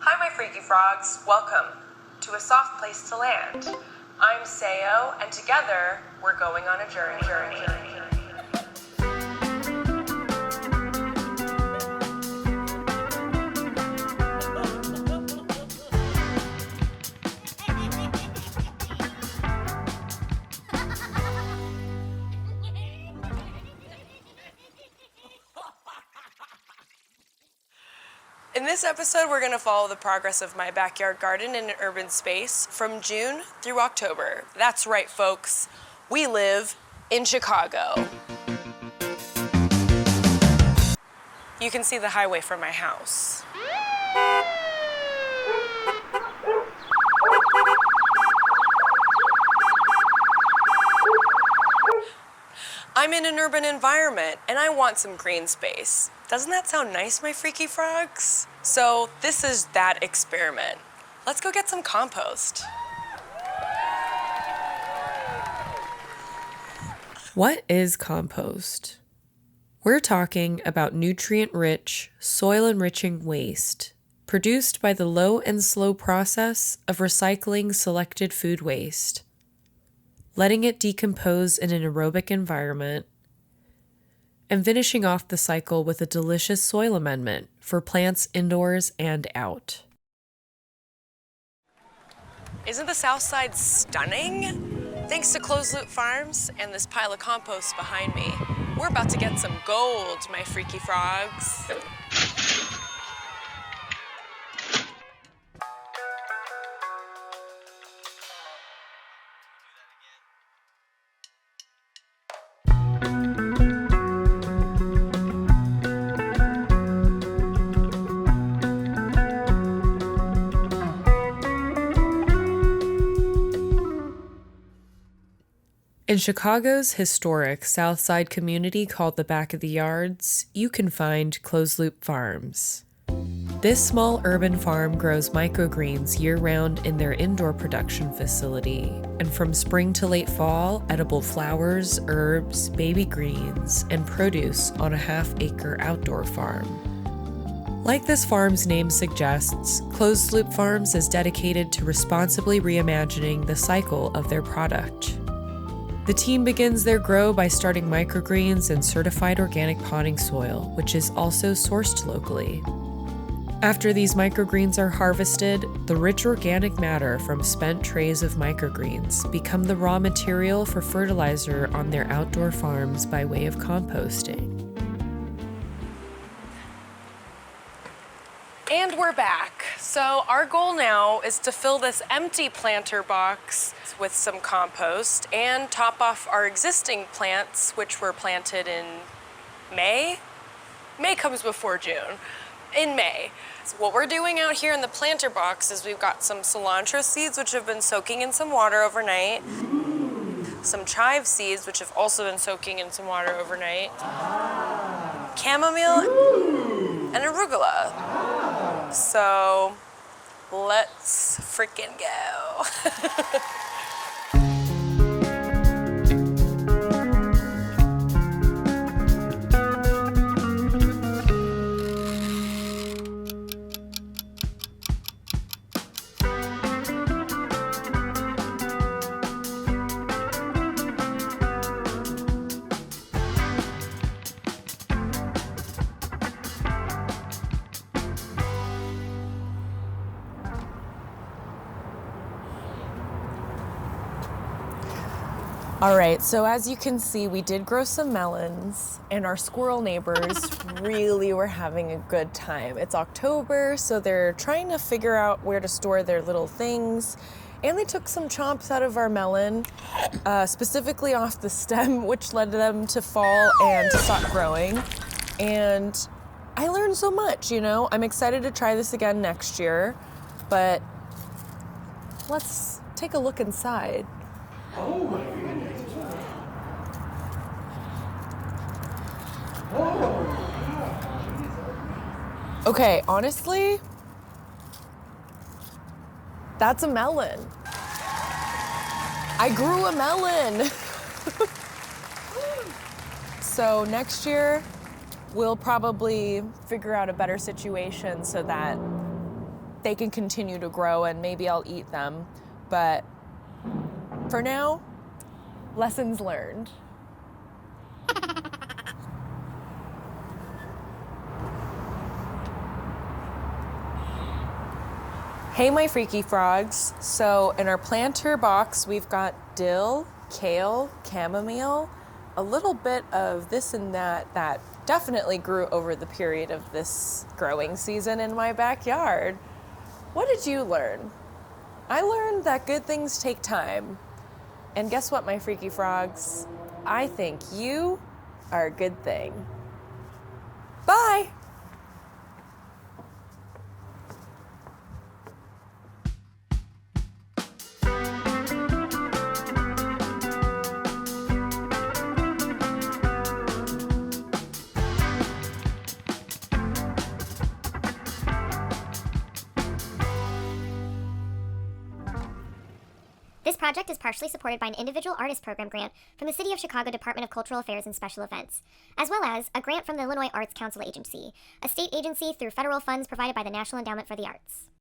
Hi, my freaky frogs. Welcome to a soft place to land. I'm Seo, and together we're going on a journey. In this episode, we're going to follow the progress of my backyard garden in an urban space from June through October. That's right, folks. We live in Chicago. You can see the highway from my house. I'm in an urban environment, and I want some green space. Doesn't that sound nice, my freaky frogs? So this is that experiment. Let's go get some compost. What is compost? We're talking about nutrient-rich, soil-enriching waste produced by the low and slow process of recycling selected food waste, letting it decompose in an aerobic environment, and finishing off the cycle with a delicious soil amendment for plants indoors and out. Isn't the South Side stunning? Thanks to Closed Loop Farms and this pile of compost behind me, we're about to get some gold, my freaky frogs. In Chicago's historic South Side community called the Back of the Yards, you can find Closed Loop Farms. This small urban farm grows microgreens year-round in their indoor production facility, and from spring to late fall, edible flowers, herbs, baby greens, and produce on a half-acre outdoor farm. Like this farm's name suggests, Closed Loop Farms is dedicated to responsibly reimagining the cycle of their product. The team begins their grow by starting microgreens in certified organic potting soil, which is also sourced locally. After these microgreens are harvested, the rich organic matter from spent trays of microgreens become the raw material for fertilizer on their outdoor farms by way of composting. And we're back. So our goal now is to fill this empty planter box with some compost and top off our existing plants, which were planted in May. May comes before June. In May. So what we're doing out here in the planter box is we've got some cilantro seeds, which have been soaking in some water overnight. Some chive seeds, which have also been soaking in some water overnight. Chamomile and arugula. So let's freaking go. All right, so as you can see, we did grow some melons, and our squirrel neighbors really were having a good time. It's October, so they're trying to figure out where to store their little things, and they took some chomps out of our melon, specifically off the stem, which led them to fall and to stop growing. And I learned so much, you know? I'm excited to try this again next year, but let's take a look inside. Oh my goodness. Okay, honestly, that's a melon. I grew a melon. So next year, we'll probably figure out a better situation so that they can continue to grow and maybe I'll eat them. But for now, lessons learned. Hey, my freaky frogs. So in our planter box, we've got dill, kale, chamomile, a little bit of this and that definitely grew over the period of this growing season in my backyard. What did you learn? I learned that good things take time. And guess what, my freaky frogs? I think you are a good thing. Bye! This project is partially supported by an individual artist program grant from the City of Chicago Department of Cultural Affairs and Special Events, as well as a grant from the Illinois Arts Council Agency, a state agency through federal funds provided by the National Endowment for the Arts.